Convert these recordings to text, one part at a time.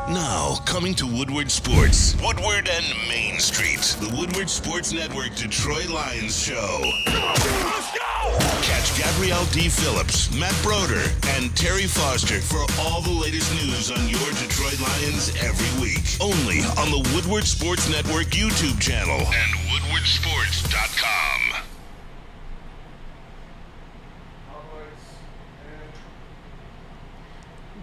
Now, coming to Woodward Sports, Woodward and Main Street, the Woodward Sports Network Detroit Lions show. Let's go! Catch Gabrielle Dee Phillips, Matt Broder, and Terry Foster for all the latest news on your Detroit Lions every week. Only on the Woodward Sports Network YouTube channel and woodwardsports.com.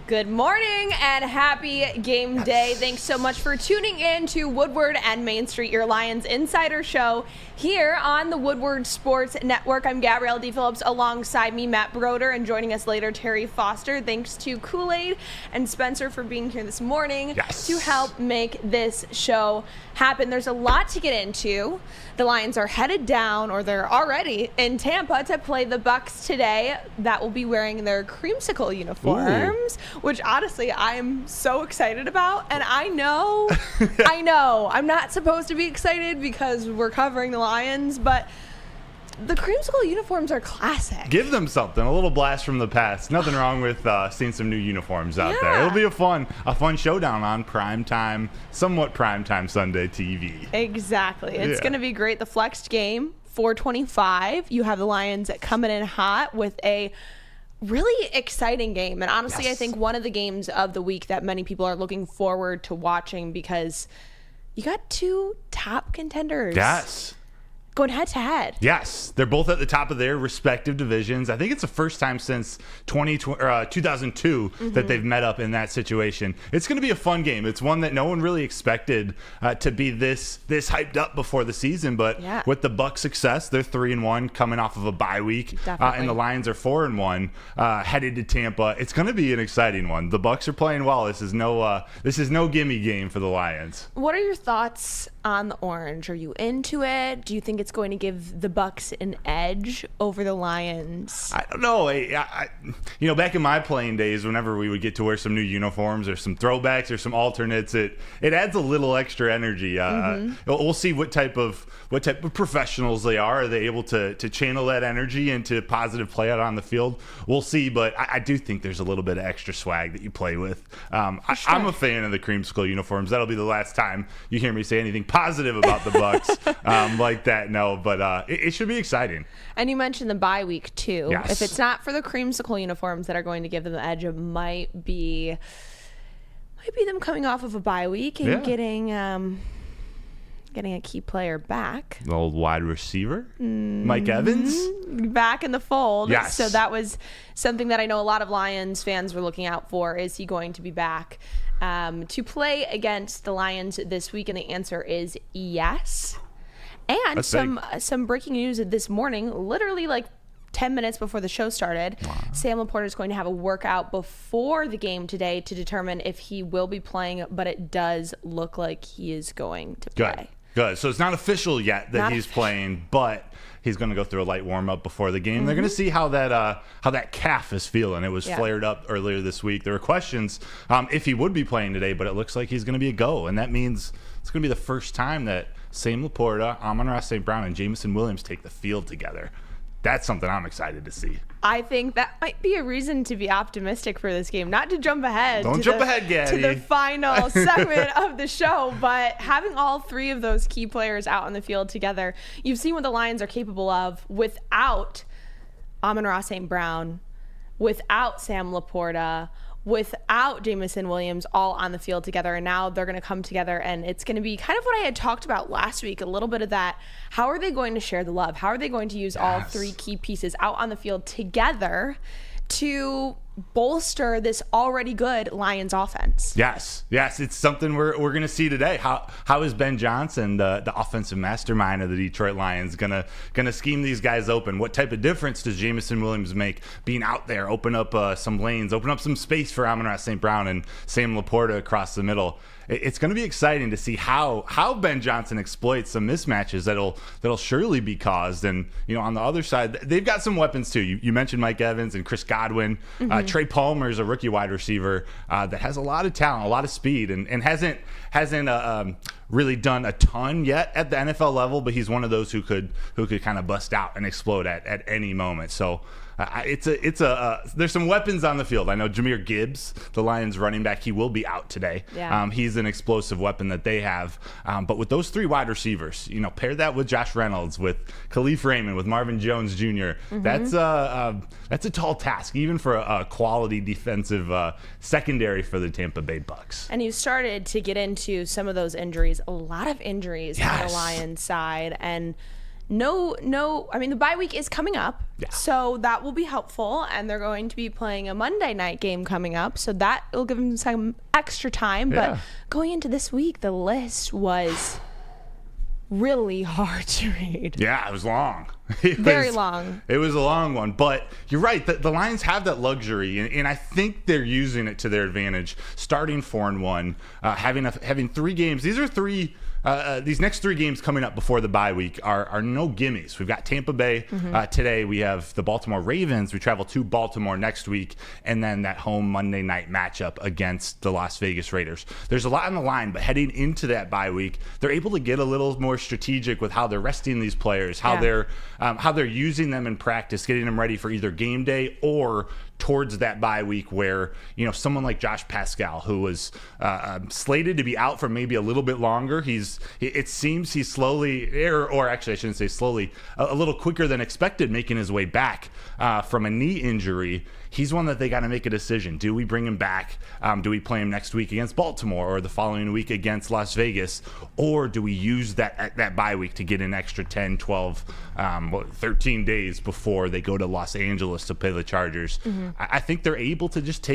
Good morning and happy game day. Thanks so much for tuning in to Woodward and Main Street, your Lions Insider Show here on the Woodward Sports Network. I'm Gabrielle Dee Phillips, alongside me, Matt Broder, and joining us later, Terry Foster. Thanks to Kool-Aid and Spencer for being here this morning to help make this show happen. There's a lot to get into. The Lions are headed down, or they're already in Tampa, to play the Bucs today. That will be wearing their creamsicle uniforms. Ooh. Which honestly I'm so excited about. And I know I'm not supposed to be excited because we're covering the Lions, but the creamsicle uniforms are classic. Give them something, a little blast from the past. Nothing wrong with seeing some new uniforms out there. It'll be a fun showdown on somewhat primetime Sunday TV. Exactly. It's going to be great. The flexed game, 4:25. You have the Lions coming in hot with a really exciting game. And honestly, I think one of the games of the week that many people are looking forward to watching, because you got two top contenders. Going head to head. Yes, they're both at the top of their respective divisions. I think it's the first time since 2002 that they've met up in that situation. It's going to be a fun game. It's one that no one really expected to be this hyped up before the season. But with the Bucs' success, they're 3-1 coming off of a bye week, and the Lions are 4-1 headed to Tampa. It's going to be an exciting one. The Bucs are playing well. This is no gimme game for the Lions. What are your thoughts on the orange? Are you into it? Do you think it's going to give the Bucs an edge over the Lions? I don't know. I back in my playing days, whenever we would get to wear some new uniforms or some throwbacks or some alternates, it adds a little extra energy. We'll see what type of professionals they are. Are they able to channel that energy into positive play out on the field? We'll see, but I do think there's a little bit of extra swag that you play with. I'm a fan of the creamsicle uniforms. That'll be the last time you hear me say anything positive about the Bucs like that. No, but it should be exciting. And you mentioned the bye week too. Yes. If it's not for the creamsicle uniforms that are going to give them the edge, it might be them coming off of a bye week and getting a key player back. The old wide receiver, Mike Evans, back in the fold. Yes. So that was something that I know a lot of Lions fans were looking out for. Is he going to be back to play against the Lions this week? And the answer is yes. And some breaking news this morning, literally like 10 minutes before the show started. Wow. Sam Laporta is going to have a workout before the game today to determine if he will be playing, but it does look like he is going to play. Good. So it's not official yet that he's playing, but he's going to go through a light warm-up before the game. They're going to see how that calf is feeling. It was flared up earlier this week. There were questions if he would be playing today, but it looks like he's going to be a go, and that means it's going to be the first time that Sam Laporta, Amon-Ra St. Brown, and Jameson Williams take the field together. That's something I'm excited to see. I think that might be a reason to be optimistic for this game. Not to jump ahead. Don't jump ahead, Gabby. To the final segment of the show, but having all three of those key players out on the field together, you've seen what the Lions are capable of without Amon-Ra St. Brown, without Sam Laporta, without Jameson Williams all on the field together. And now they're going to come together, and it's going to be kind of what I had talked about last week, a little bit of that. How are they going to share the love? How are they going to use all three key pieces out on the field together to bolster this already good Lions offense? Yes, it's something we're going to see today. How is Ben Johnson, the offensive mastermind of the Detroit Lions, gonna scheme these guys open? What type of difference does Jameson Williams make being out there, open up some lanes, open up some space for Amon-Ra St. Brown and Sam Laporta across the middle? It's going to be exciting to see how Ben Johnson exploits some mismatches that'll surely be caused. And on the other side, they've got some weapons too. You mentioned Mike Evans and Chris Godwin. Trey Palmer is a rookie wide receiver that has a lot of talent, a lot of speed, and hasn't really done a ton yet at the NFL level. But he's one of those who could kind of bust out and explode at any moment. So there's some weapons on the field. I know Jahmyr Gibbs, the Lions running back, he will be out today. Yeah. He's an explosive weapon that they have. But with those 3 wide receivers, pair that with Josh Reynolds, with Khalif Raymond, with Marvin Jones Jr. That's a tall task, even for a quality defensive secondary for the Tampa Bay Bucs. And you started to get into some of those injuries, a lot of injuries on the Lions side. And the bye week is coming up, so that will be helpful. And they're going to be playing a Monday night game coming up, so that will give them some extra time. But going into this week, the list was really hard to read. Yeah, it was long. Very long. It was a long one, but you're right. The Lions have that luxury, and I think they're using it to their advantage. Starting 4-1, having 3 games. These are 3. These next 3 games coming up before the bye week are no gimmies. We've got Tampa Bay today. We have the Baltimore Ravens. We travel to Baltimore next week, and then that home Monday night matchup against the Las Vegas Raiders. There's a lot on the line, but heading into that bye week, they're able to get a little more strategic with how they're resting these players, how they're using them in practice, getting them ready for either game day or towards that bye week where, someone like Josh Pascal, who was slated to be out for maybe a little bit longer, it seems he's slowly, or actually I shouldn't say slowly, a little quicker than expected, making his way back from a knee injury. He's one that they got to make a decision. Do we bring him back? Do we play him next week against Baltimore or the following week against Las Vegas? Or do we use that bye week to get an extra 10, 12, 13 days before they go to Los Angeles to play the Chargers? I think they're able to just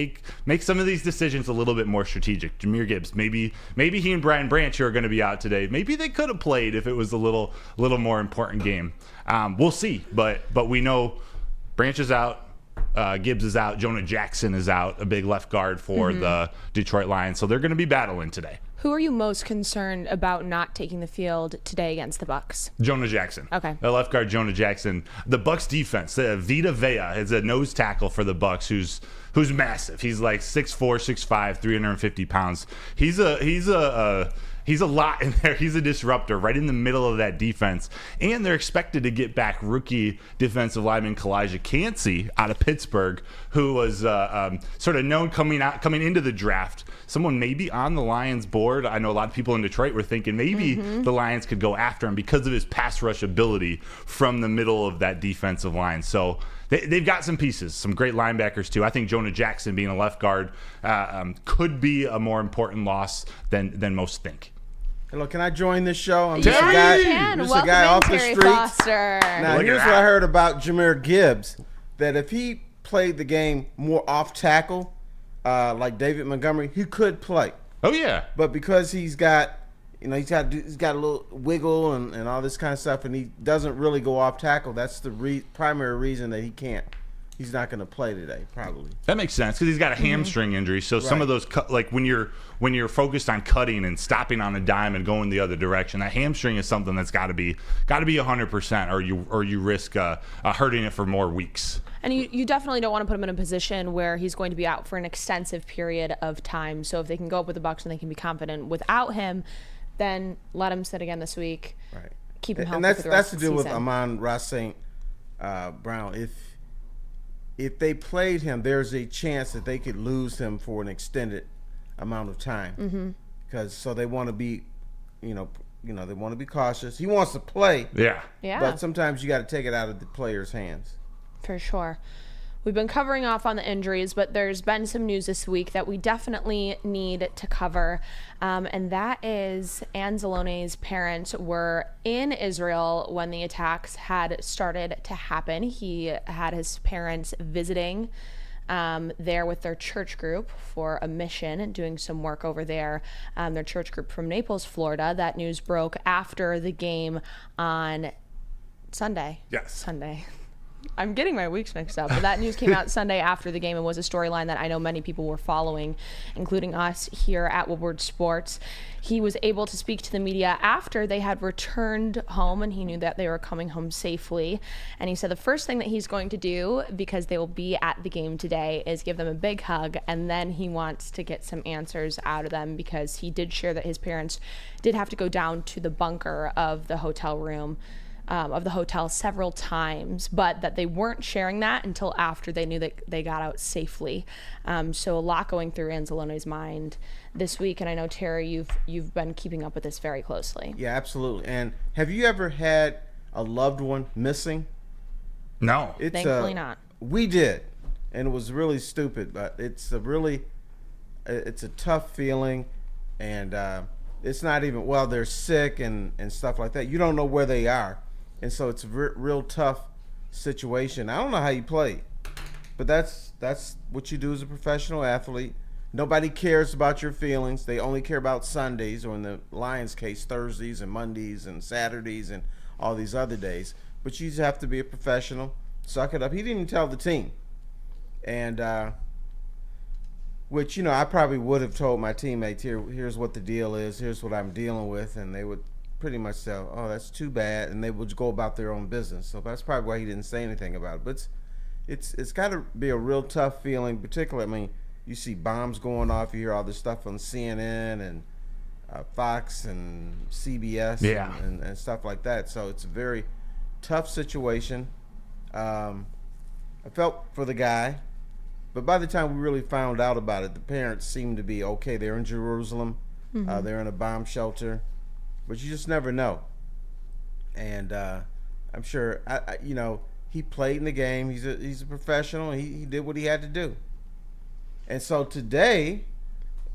make some of these decisions a little bit more strategic. Jahmyr Gibbs, maybe he and Brian Branch, who are going to be out today, maybe they could have played if it was a little more important game. We'll see, but we know Branch is out. Gibbs is out. Jonah Jackson is out, a big left guard for the Detroit Lions. So they're going to be battling today. Who are you most concerned about not taking the field today against the Bucs? Jonah Jackson. Okay. The left guard, Jonah Jackson. The Bucs defense, Vita Vea is a nose tackle for the Bucs who's massive. He's like 6'4", 6'5", 350 pounds. He's a lot in there. He's a disruptor right in the middle of that defense. And they're expected to get back rookie defensive lineman Kalijah Cansey out of Pittsburgh, who was sort of known coming into the draft. Someone maybe on the Lions board. I know a lot of people in Detroit were thinking maybe the Lions could go after him because of his pass rush ability from the middle of that defensive line. So they've got some pieces, some great linebackers too. I think Jonah Jackson being a left guard could be a more important loss than most think. Hello, can I join this show? I'm just a guy off the streets. Foster. Now, here's what I heard about Jahmyr Gibbs, that if he played the game more off tackle, like David Montgomery, he could play. Oh yeah. But because he's got a little wiggle and all this kind of stuff, and he doesn't really go off tackle, that's the primary reason that he's not going to play today, probably. That makes sense because he's got a hamstring injury. So some of those, like when you're focused on cutting and stopping on a dime and going the other direction, that hamstring is something that's got to be 100%, or you risk hurting it for more weeks. And you definitely don't want to put him in a position where he's going to be out for an extensive period of time. So if they can go up with the Bucs and they can be confident without him, then let him sit again this week. Right. Keep him healthy. And for the that's rest to of the do with season. Amon-Ra St. Brown. If they played him, there's a chance that they could lose him for an extended amount of time. So they want to be, they want to be cautious. He wants to play. Yeah. But sometimes you got to take it out of the player's hands. For sure. We've been covering off on the injuries, but there's been some news this week that we definitely need to cover, and that is Anzalone's parents were in Israel when the attacks had started to happen. He had his parents visiting there with their church group for a mission, doing some work over there. Their church group from Naples, Florida. That news broke after the game on Sunday. Yes. Sunday. I'm getting my weeks mixed up, but that news came out Sunday after the game and was a storyline that I know many people were following, including us here at Woodward Sports. He was able to speak to the media after they had returned home, and he knew that they were coming home safely. And he said the first thing that he's going to do, because they will be at the game today, is give them a big hug, and then he wants to get some answers out of them, because he did share that his parents did have to go down to the bunker of the hotel room of the hotel several times, but that they weren't sharing that until after they knew that they got out safely. So a lot going through Anzalone's mind this week, and I know, Terry, you've been keeping up with this very closely. Yeah, absolutely. And have you ever had a loved one missing? No. Thankfully not. We did, and it was really stupid, but it's a tough feeling, and it's not even, well, they're sick and stuff like that. You don't know where they are, and so it's a real tough situation. I don't know how you play, but that's what you do as a professional athlete. Nobody cares about your feelings. They only care about Sundays, or in the Lions case, Thursdays and Mondays and Saturdays and all these other days. But you just have to be a professional, suck it up. He didn't even tell the team, and which, I probably would have told my teammates, here's what the deal is, here's what I'm dealing with, and they would pretty much say, oh, that's too bad, and they would go about their own business. So that's probably why he didn't say anything about it. But it's got to be a real tough feeling, particularly, I mean, you see bombs going off, you hear all this stuff on CNN and Fox and CBS and stuff like that. So it's a very tough situation. I felt for the guy, but by the time we really found out about it, the parents seemed to be okay. They're in Jerusalem. They're in a bomb shelter, but you just never know. And I'm sure, he played in the game. He's a professional. He did what he had to do. And so today,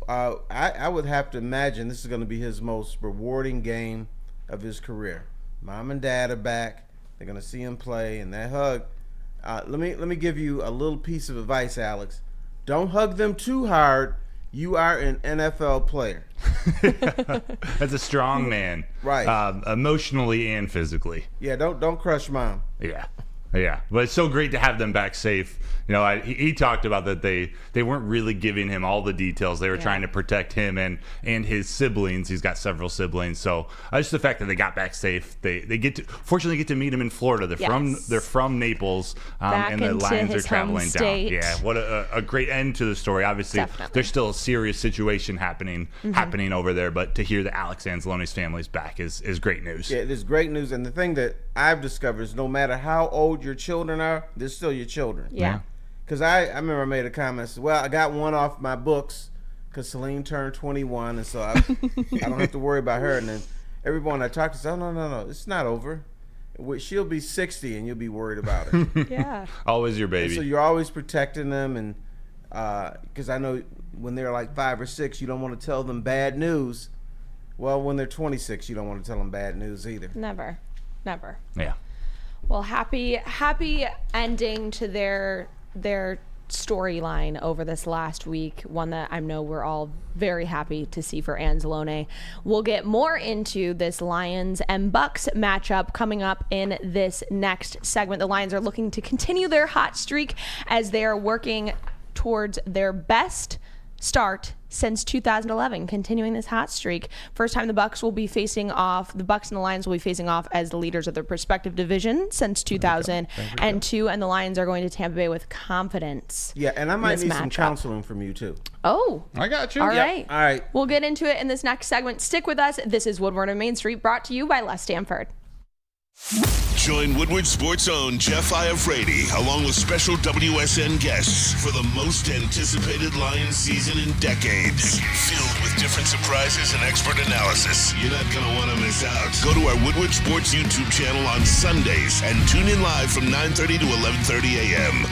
I would have to imagine this is going to be his most rewarding game of his career. Mom and Dad are back. They're going to see him play, and that hug. Let me give you a little piece of advice, Alex. Don't hug them too hard. You are an NFL player. That's a strong man, right? Emotionally and physically. Yeah, don't crush Mom. Yeah, but it's so great to have them back safe. He talked about that they weren't really giving him all the details. They were trying to protect him and his siblings. He's got several siblings, so just the fact that they got back safe. They fortunately get to meet him in Florida. They're from Naples, and the Lions are traveling down. Yeah, what a great end to the story. Obviously, there's still a serious situation happening over there, but to hear that Alex Anzalone's family's back is great news. Yeah, it is great news, and the thing that I've discovered is no matter how old your children are, they're still your children. Yeah. Because I remember I made a comment, I said, well, I got one off my books because Celine turned 21, and so I don't have to worry about her. And then everyone I talked to said, oh, no, it's not over. She'll be 60 and you'll be worried about her. Yeah. Always your baby. And so you're always protecting them, and because I know when they're like 5 or 6, you don't want to tell them bad news. Well, when they're 26, you don't want to tell them bad news either. Never. Yeah. Well, happy ending to their storyline over this last week, one that I know we're all very happy to see for Anzalone. We'll get more into this Lions and Bucks matchup coming up in this next segment. The Lions are looking to continue their hot streak as they are working towards their best start since 2011, continuing this hot streak. First time the Bucks and the Lions will be facing off as the leaders of their respective division since 2002, and the Lions are going to Tampa Bay with confidence. Yeah, and I might need some counseling from you too. Oh, I got you. All right. All right. We'll get into it in this next segment. Stick with us. This is Woodward and Main Street, brought to you by Les Stanford. Join Woodward Sports' own Jeff Iafrate along with special WSN guests for the most anticipated Lions season in decades. Filled with different surprises and expert analysis. You're not going to want to miss out. Go to our Woodward Sports YouTube channel on Sundays and tune in live from 9:30 to 11:30 a.m.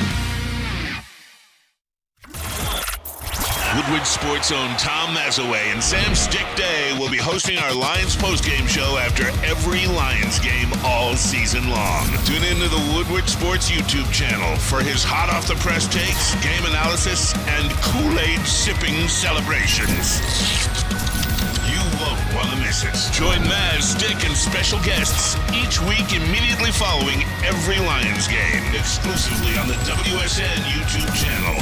Woodward Sports' own Tom Mazaway and Sam Stick Day will be hosting our Lions postgame show after every Lions game all season long. Tune into the Woodward Sports YouTube channel for his hot off the press takes, game analysis, and Kool-Aid sipping celebrations. You won't want to miss it. Join Maz, Stick, and special guests each week immediately following every Lions game, exclusively on the WSN YouTube channel.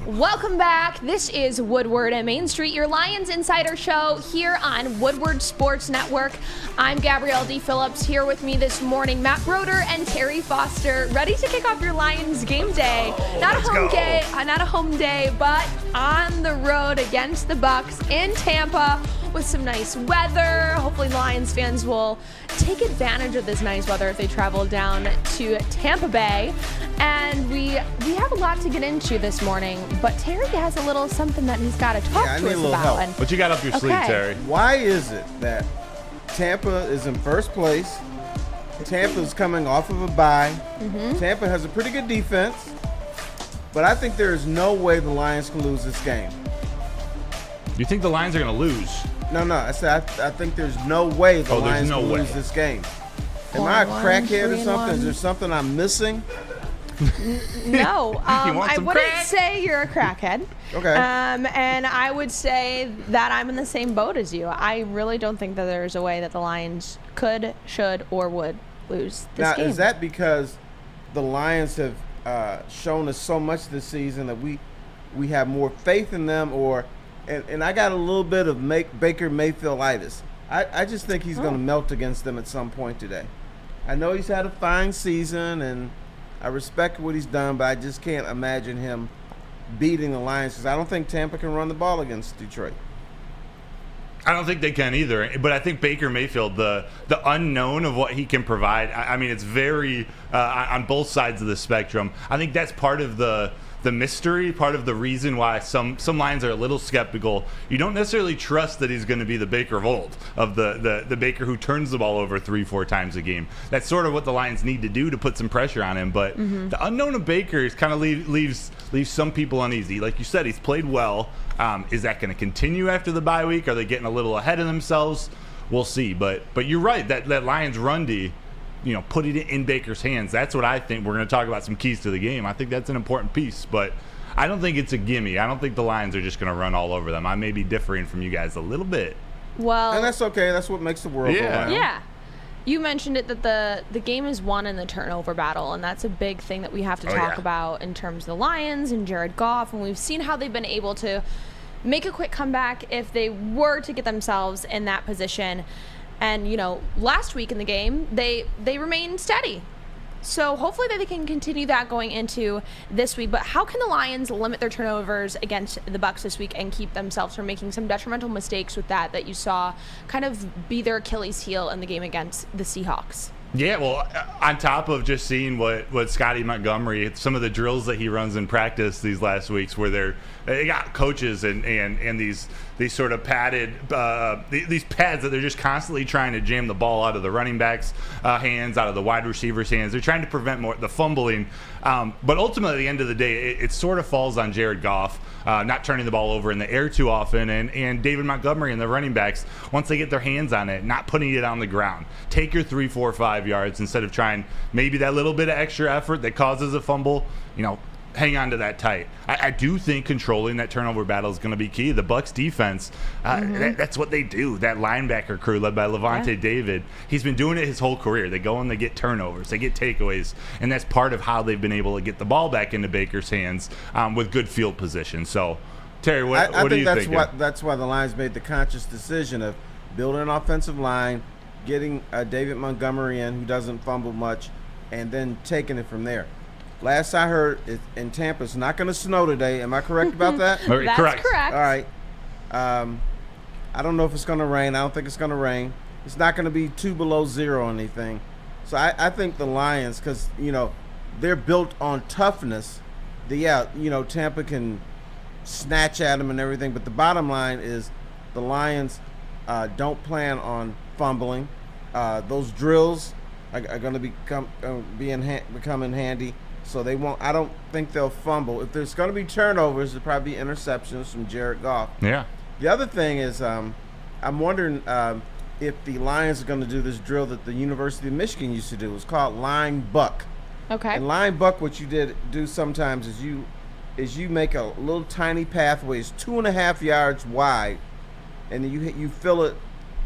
Welcome back. This is Woodward and Main Street, your Lions Insider Show here on Woodward Sports Network. I'm Gabrielle Dee Phillips. Here with me this morning, Matt Broder and Terry Foster, ready to kick off your Lions game day. Not a home day, but on the road against the Bucks in Tampa. with some nice weather. Hopefully Lions fans will take advantage of this nice weather if they travel down to Tampa Bay. And we have a lot to get into this morning, but Terry has a little something that he's got to talk I to need a us little about. help. And What you got up your sleeve, Okay. Terry? Why is it that Tampa is in first place? Tampa's coming off of a bye. Tampa has a pretty good defense, but I think there is no way the Lions can lose this game. You think the Lions are going to lose? No, I said I think there's no way the Oh, there's Lions no can way. lose this game. Am I a 4-1, crackhead or 3-1. something? Is there something I'm missing? No, want I some wouldn't crack? say you're a crackhead. Okay. And I would say that I'm in the same boat as you. I really don't think that there's a way that the Lions could, should, or would lose this Now, game. is that because the Lions have shown us so much this season that we have more faith in them, or and I got a little bit of Baker Mayfield-itis. I just think he's going to melt against them at some point today. I know he's had a fine season, and I respect what he's done, but I just can't imagine him beating the Lions because I don't think Tampa can run the ball against Detroit. I don't think they can either, but I think Baker Mayfield, the unknown of what he can provide, I mean, it's very on both sides of the spectrum. I think that's part of the mystery, part of the reason why some Lions are a little skeptical. You don't necessarily trust that he's going to be the Baker of old, of the Baker who turns the ball over 3-4 times a game. That's sort of what the Lions need to do to put some pressure on him. But the unknown of Baker is kind of leaves some people uneasy. Like you said, he's played well. Is that going to continue after the bye week? Are they getting a little ahead of themselves? We'll see. But you're right, that Lions run D, put it in Baker's hands. That's what I think. We're going to talk about some keys to the game. I think that's an important piece, but I don't think it's a gimme. I don't think the Lions are just going to run all over them. I may be differing from you guys a little bit. Well, And that's okay. That's what makes the world go round. yeah. You mentioned it that the game is won in the turnover battle, and that's a big thing that we have to talk about in terms of the Lions and Jared Goff, and we've seen how they've been able to make a quick comeback if they were to get themselves in that position. And, last week in the game, they remained steady. So hopefully they can continue that going into this week. But how can the Lions limit their turnovers against the Bucs this week and keep themselves from making some detrimental mistakes with that you saw kind of be their Achilles heel in the game against the Seahawks? Yeah, well, on top of just seeing what Scotty Montgomery, some of the drills that he runs in practice these last weeks, where they got coaches and these sort of padded these pads that they're just constantly trying to jam the ball out of the running backs' hands, out of the wide receivers' hands. They're trying to prevent more the fumbling, but ultimately at the end of the day, it sort of falls on Jared Goff not turning the ball over in the air too often, and David Montgomery and the running backs, once they get their hands on it, not putting it on the ground. Take your 3, 4, 5 yards instead of trying maybe that little bit of extra effort that causes a fumble. Hang on to that tight. I do think controlling that turnover battle is going to be key. The Bucs defense, that's what they do. That linebacker crew led by Levante David, he's been doing it his whole career. They go and they get turnovers, they get takeaways, and that's part of how they've been able to get the ball back into Baker's hands with good field position. So, Terry, what do you think? That's why the Lions made the conscious decision of building an offensive line, getting David Montgomery in, who doesn't fumble much, and then taking it from there. Last I heard, in Tampa, it's not going to snow today. Am I correct about that? That's correct. All right. I don't know if it's going to rain. I don't think it's going to rain. It's not going to be 2 below 0 or anything. So I think the Lions, because, they're built on toughness. Tampa can snatch at them and everything. But the bottom line is the Lions don't plan on fumbling. Those drills are going to become handy. So they won't. I don't think they'll fumble. If there's going to be turnovers, there'll probably be interceptions from Jared Goff. Yeah. The other thing is, I'm wondering if the Lions are going to do this drill that the University of Michigan used to do. It's called line buck. Okay. And line buck, what you do sometimes is you make a little tiny pathway. It's 2.5 yards wide, and then you fill it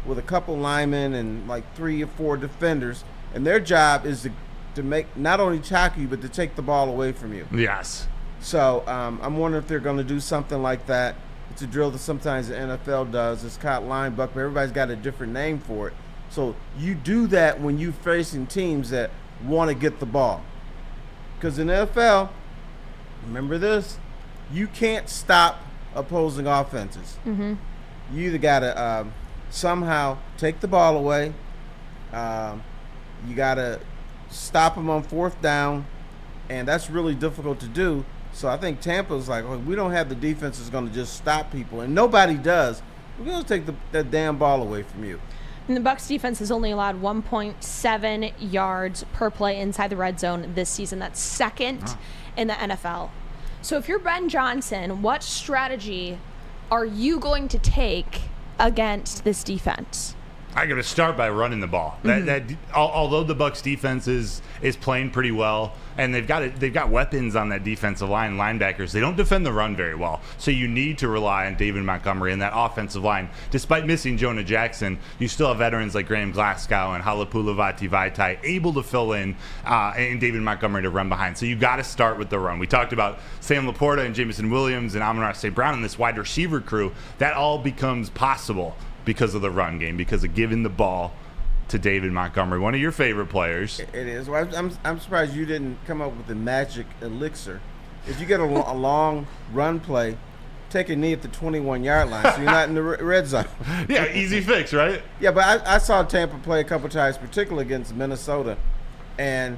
with a couple linemen and like 3 or 4 defenders, and their job is to make not only tackle you but to take the ball away from you. Yes. So I'm wondering if they're going to do something like that. It's a drill that sometimes the NFL does. It's called line buck, but everybody's got a different name for it. So you do that when you're facing teams that want to get the ball. Because in the NFL, remember this, you can't stop opposing offenses. you either got to somehow take the ball away. You got to stop them on fourth down, and that's really difficult to do. So I think Tampa's like, we don't have the defense that's going to just stop people, and nobody does. We're going to take that damn ball away from you. And the Bucs defense has only allowed 1.7 yards per play inside the red zone this season. That's second in the NFL. So if you're Ben Johnson, what strategy are you going to take against this defense? I'm going to start by running the ball. Although the Bucs defense is playing pretty well, and they've got weapons on that defensive line, linebackers, they don't defend the run very well. So you need to rely on David Montgomery and that offensive line. Despite missing Jonah Jackson, you still have veterans like Graham Glasgow and Halapoulivaati Vaitai able to fill in, and David Montgomery to run behind. So you got to start with the run. We talked about Sam Laporta and Jameson Williams and Amon-Ra St. Brown and this wide receiver crew. That all becomes possible because of the run game, because of giving the ball to David Montgomery, one of your favorite players. It is. Well, I'm surprised you didn't come up with the magic elixir. If you get a long run play, take a knee at the 21-yard line, so you're not in the red zone. Yeah, easy fix, right? Yeah, but I saw Tampa play a couple times, particularly against Minnesota, and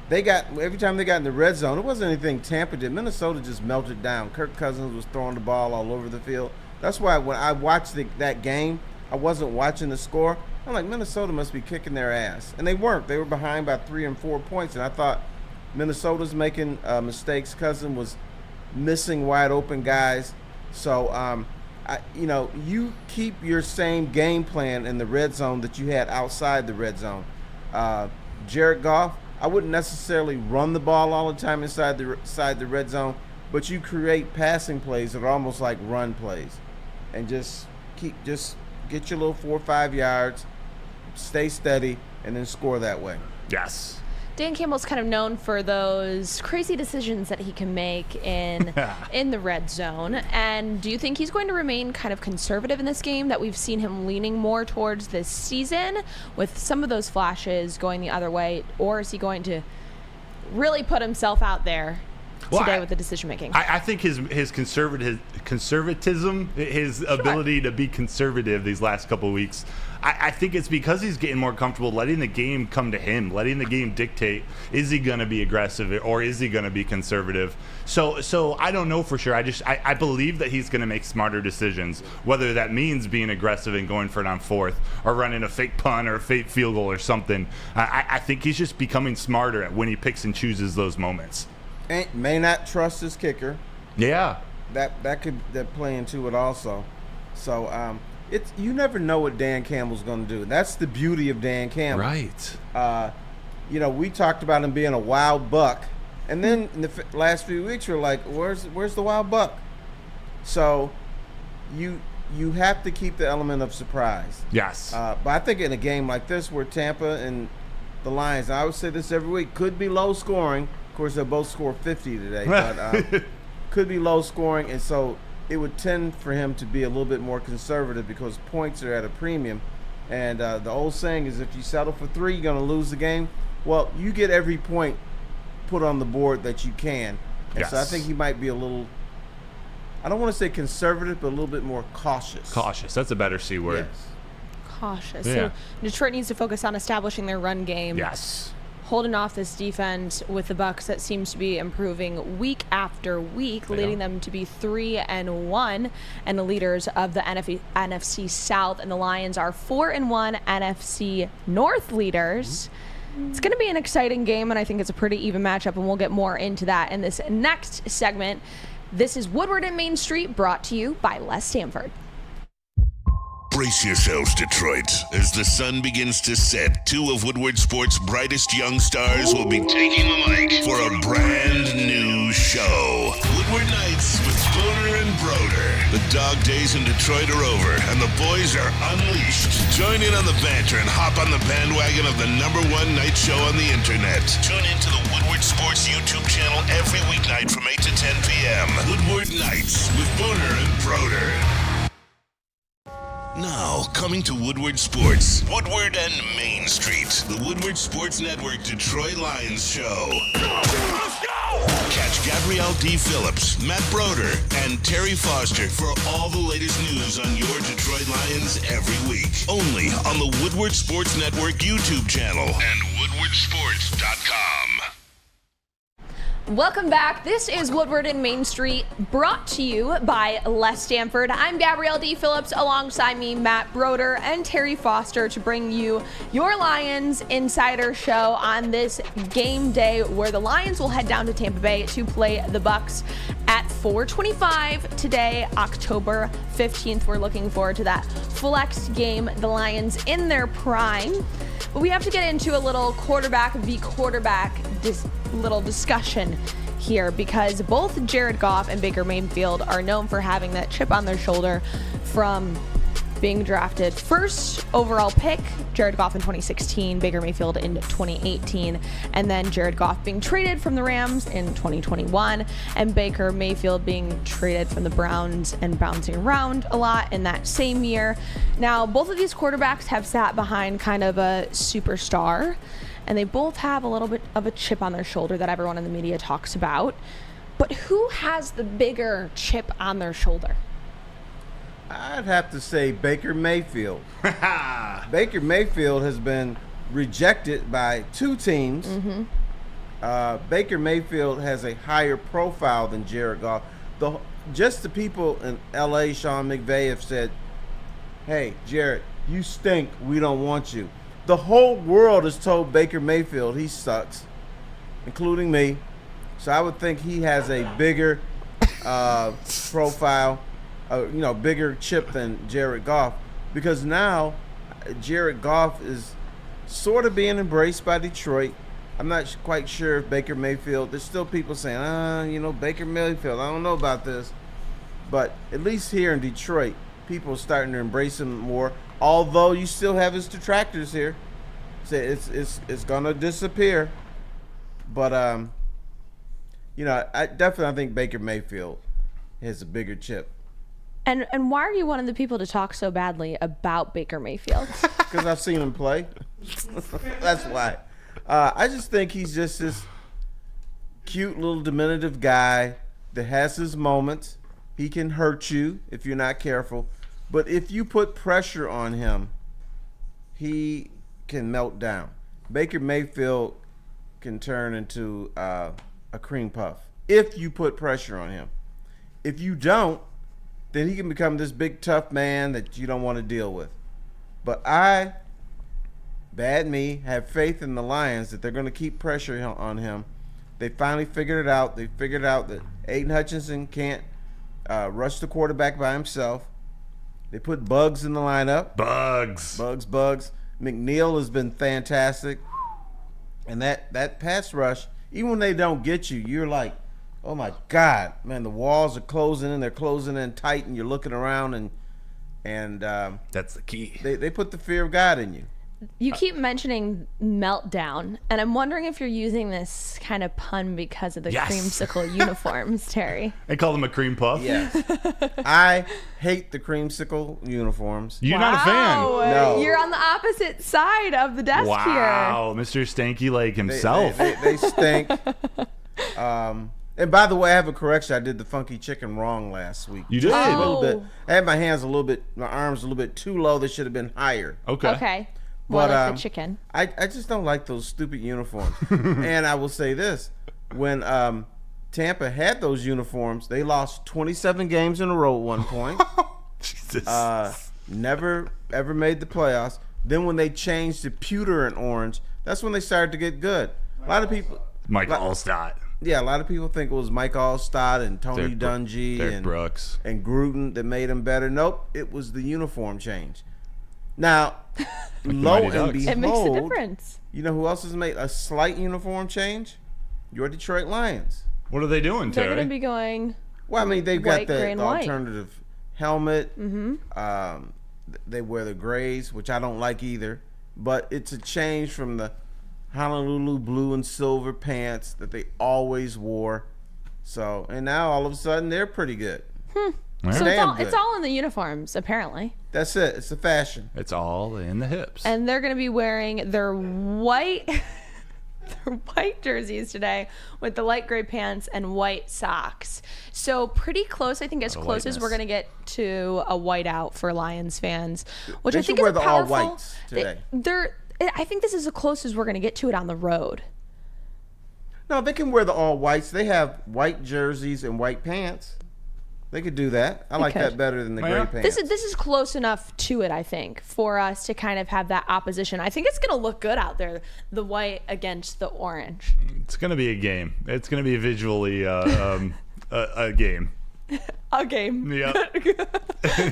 every time they got in the red zone, it wasn't anything Tampa did. Minnesota just melted down. Kirk Cousins was throwing the ball all over the field. That's why when I watched that game, I wasn't watching the score. I'm like, Minnesota must be kicking their ass. And they weren't. They were behind by 3 and 4 points. And I thought Minnesota's making mistakes. Cousins was missing wide open guys. So, you keep your same game plan in the red zone that you had outside the red zone. Jared Goff, I wouldn't necessarily run the ball all the time inside the red zone, but you create passing plays that are almost like run plays. And just get your little 4 or 5 yards, stay steady, and then score that way. Yes. Dan Campbell's kind of known for those crazy decisions that he can make in the red zone. And do you think he's going to remain kind of conservative in this game, that we've seen him leaning more towards this season with some of those flashes going the other way? Or is he going to really put himself out there today with the decision making? I think his conservatism, his ability to be conservative these last couple of weeks, I think it's because he's getting more comfortable letting the game come to him, letting the game dictate, is he going to be aggressive or is he going to be conservative? So I don't know for sure. I believe that he's going to make smarter decisions, whether that means being aggressive and going for it on fourth or running a fake punt or a fake field goal or something. I think he's just becoming smarter at when he picks and chooses those moments. And may not trust his kicker. Yeah. That could play into it also. So you never know what Dan Campbell's going to do. That's the beauty of Dan Campbell. Right. We talked about him being a wild buck, and then in the last few weeks we're like, where's the wild buck? So you have to keep the element of surprise. Yes. But I think in a game like this where Tampa and the Lions, I would say this every week, could be low scoring. Of course, they both scored 50 today, but could be low scoring, and so it would tend for him to be a little bit more conservative because points are at a premium. And the old saying is, if you settle for 3, you're going to lose the game. Well, you get every point put on the board that you can. And so I think he might be a little, I don't want to say conservative, but a little bit more cautious. Cautious. That's a better C word. Yes. Cautious. Yeah. So Detroit needs to focus on establishing their run game. Yes. Holding off this defense with the Bucs that seems to be improving week after week, leading them to be 3-1 and the leaders of the NFC South. And the Lions are 4-1 NFC North leaders. It's going to be an exciting game, and I think it's a pretty even matchup, and we'll get more into that in this next segment. This is Woodward and Main Street, brought to you by Les Stanford. Brace yourselves, Detroit. As the sun begins to set, 2 of Woodward Sports' brightest young stars will be taking the mic for a brand new show. Woodward Nights with Broder and Broder. The dog days in Detroit are over, and the boys are unleashed. Join in on the banter and hop on the bandwagon of the #1 night show on the internet. Tune into the Woodward Sports YouTube channel every weeknight from 8 to 10 p.m. Woodward Nights with Broder and Broder. Now, coming to Woodward Sports, Woodward and Main Street, the Woodward Sports Network Detroit Lions show. Let's go! Catch Gabrielle Dee Phillips, Matt Broder, and Terry Foster for all the latest news on your Detroit Lions every week. Only on the Woodward Sports Network YouTube channel and woodwardsports.com. Welcome back. This is Woodward and Main Street, brought to you by Les Stanford. I'm Gabrielle Dee Phillips, alongside me, Matt Broder and Terry Foster, to bring you your Lions Insider Show on this game day, where the Lions will head down to Tampa Bay to play the Bucs at 4:25 today, October 15th. We're looking forward to that flex game, the Lions in their prime. But we have to get into a little quarterback v. quarterback little discussion here, because both Jared Goff and Baker Mayfield are known for having that chip on their shoulder from being drafted first overall pick, Jared Goff in 2016, Baker Mayfield in 2018, and then Jared Goff being traded from the Rams in 2021, and Baker Mayfield being traded from the Browns and bouncing around a lot in that same year. Now, both of these quarterbacks have sat behind kind of a superstar, and they both have a little bit of a chip on their shoulder that everyone in the media talks about. But who has the bigger chip on their shoulder? I'd have to say Baker Mayfield. Baker Mayfield has been rejected by two teams. Baker Mayfield has a higher profile than Jared Goff. Just the people in L.A., Sean McVay, have said, hey, Jared, you stink. We don't want you. The whole world has told Baker Mayfield he sucks, including me. So I would think he has a bigger profile, bigger chip than Jared Goff, because now Jared Goff is sort of being embraced by Detroit. I'm not quite sure if Baker Mayfield, there's still people saying, Baker Mayfield, I don't know about this. But at least here in Detroit, people are starting to embrace him more, although you still have his detractors here. Say it's going to disappear. But, I think Baker Mayfield has a bigger chip. And why are you one of the people to talk so badly about Baker Mayfield? Because I've seen him play. That's why. I just think he's just this cute little diminutive guy that has his moments. He can hurt you if you're not careful. But if you put pressure on him, he can melt down. Baker Mayfield can turn into a cream puff if you put pressure on him. If you don't, then he can become this big tough man that you don't want to deal with. But I, bad me, have faith in the Lions that they're going to keep pressure on him. They finally figured it out. They figured out that Aiden Hutchinson can't rush the quarterback by himself. They put Bugs in the lineup. Bugs. McNeil has been fantastic. And that pass rush, even when they don't get you, you're like, oh my God, man, the walls are closing in. They're closing in tight, and you're looking around, and that's the key. They put the fear of God in you. You keep mentioning meltdown, and I'm wondering if you're using this kind of pun because of the creamsicle uniforms, Terry. They call them a cream puff. Yes. I hate the creamsicle uniforms. You're not a fan. No. You're on the opposite side of the desk here. Wow, Mr. Stanky Leg himself. They stink. And by the way, I have a correction. I did the funky chicken wrong last week. You did? A little bit. I had my arms a little bit too low. They should have been higher. Okay. More like the chicken. I just don't like those stupid uniforms. And I will say this. When Tampa had those uniforms, they lost 27 games in a row at one point. Jesus. Never, ever made the playoffs. Then when they changed to pewter and orange, that's when they started to get good. A lot of people... Mike Allstott. Yeah, a lot of people think it was Mike Allstott and Tony Dungy and Brooks and Gruden that made them better. Nope, it was the uniform change. Now, lo and behold, it makes a difference. You know who else has made a slight uniform change? Your Detroit Lions. What are they doing, Terry? They're going to be going. Well, I mean, they've white, got gray, the white. alternative helmet. They wear the grays, which I don't like either. But it's a change from the Honolulu blue and silver pants that they always wore. So, and now all of a sudden they're pretty good. So it's all in the uniforms, apparently. That's it. It's the fashion. It's all in the hips. And they're going to be wearing their white their white jerseys today with the light gray pants and white socks. So pretty close, I think, as close as we're going to get to a whiteout for Lions fans, which They I think should is wear the powerful. all whites today. I think this is as close as we're going to get to it on the road. No, they can wear the all whites. They have white jerseys and white pants. They could do that. I like that better than the gray pants. This is close enough to it, I think, for us to kind of have that opposition. I think it's going to look good out there, the white against the orange. It's going to be a game. It's going to be visually a game. A game. Yeah.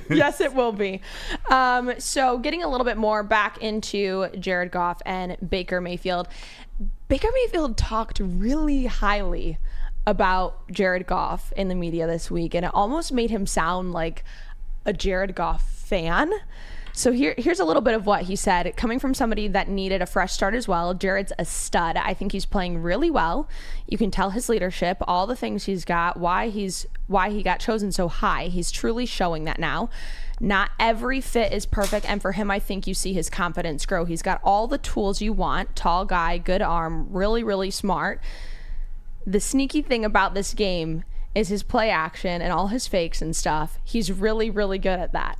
Yes, it will be. So getting a little bit more back into Jared Goff and Baker Mayfield. Baker Mayfield talked really highly about Jared Goff in the media this week, and it almost made him sound like a Jared Goff fan. So here's a little bit of what he said, coming from somebody that needed a fresh start as well. Jared's a stud. I think he's playing really well. You can tell his leadership, all the things he's got, why he got chosen so high. He's truly showing that now. Not every fit is perfect, and for him, I think you see his confidence grow. He's got all the tools you want. Tall guy, good arm, really, really smart. The sneaky thing about this game is his play action and all his fakes and stuff. He's really, really good at that.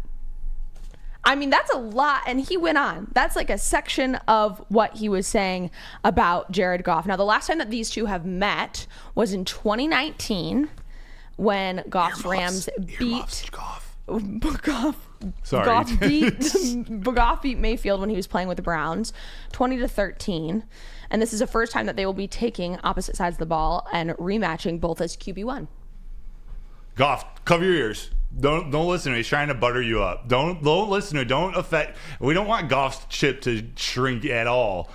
I mean, that's a lot. And he went on. That's like a section of what he was saying about Jared Goff. Now, the last time that these two have met was in 2019 when Goff's Rams beat Goff. Sorry. Goff beat Mayfield when he was playing with the Browns 20-13. And this is the first time that they will be taking opposite sides of the ball and rematching both as QB1. Goff, cover your ears. Don't listen to him. He's trying to butter you up. Don't listen to him. Don't affect. We don't want Goff's chip to shrink at all.